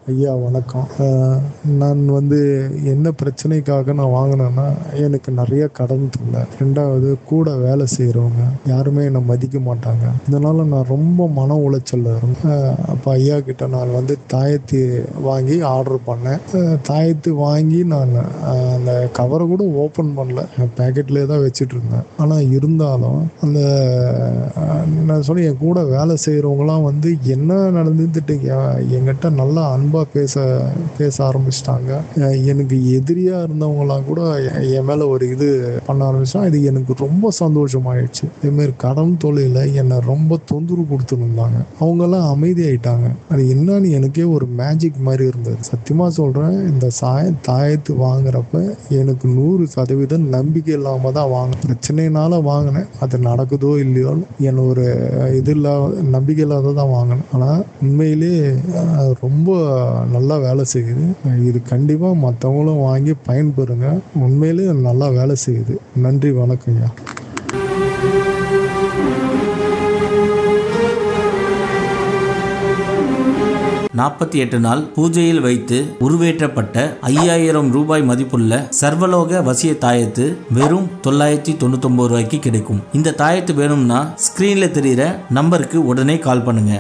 ஐயா வணக்கம். நான் என்ன பிரச்சனைக்காக நான் வாங்கினேன்னா, எனக்கு நிறைய கடன் தொல்லை. 2வது கூட வேலை செய்கிறவங்க யாருமே என்னை மதிக்க மாட்டாங்க. இதனால் நான் ரொம்ப மன உளைச்சலில் இருந்தேன். அப்போ ஐயா கிட்ட நான் தாயத்து வாங்கி ஆர்டர் பண்ணேன். தாயத்து வாங்கி நான் அந்த கவரை கூட ஓப்பன் பண்ணல, பேக்கெட்லேயே தான் வச்சுட்டு இருந்தேன். ஆனால் இருந்தாலும் நான் சொன்னேன், என் கூட வேலை செய்கிறவங்களாம் என்ன நடந்துட்டு என்கிட்ட நல்லா அன்பாக பேச ஆரம்பிச்சிட்டாங்க. எனக்கு எதிரியாக இருந்தவங்களாம் கூட என் மேலே ஒரு இது பண்ண ஆரம்பிச்சிட்டாங்க. இது எனக்கு ரொம்ப சந்தோஷமாயிடுச்சு. இதேமாரி கடன் தொல்லையில் என்னை ரொம்ப தொந்தரவு கொடுத்துருந்தாங்க, அவங்கெல்லாம் அமைதியாயிட்டாங்க. அது என்னன்னு எனக்கே ஒரு மேஜிக் மாதிரி இருந்தது. சத்தியமாக சொல்கிறேன், இந்த தாயத்து வாங்குறப்ப எனக்கு 100% நம்பிக்கை இல்லாமல் தான் வாங்கினேன். பிரச்சனைனால வாங்கினேன். அது நடக்குதோ இல்லையோ என்ன ஒரு இது நம்பிக்கை இல்லாத தான் வாங்கினேன். ஆனால் உண்மையிலே ரொம்ப நல்லா வேலை செய்யுது. இது கண்டிப்பாக மற்றவங்களும் வாங்கி பயன்பெறுங்க. உண்மையிலே நல்லா வேலை செய்யுது. நன்றி, வணக்கம்யா. 48 நாள் பூஜையில் வைத்து உருவேற்றப்பட்ட 5000 ரூபாய் மதிப்புள்ள சர்வலோக வசிய தாயத்து வெறும் 999 ரூபாய்க்கு கிடைக்கும். இந்த தாயத்து வேணும்னா ஸ்கிரீன்ல தெரிகிற நம்பருக்கு உடனே கால் பண்ணுங்க.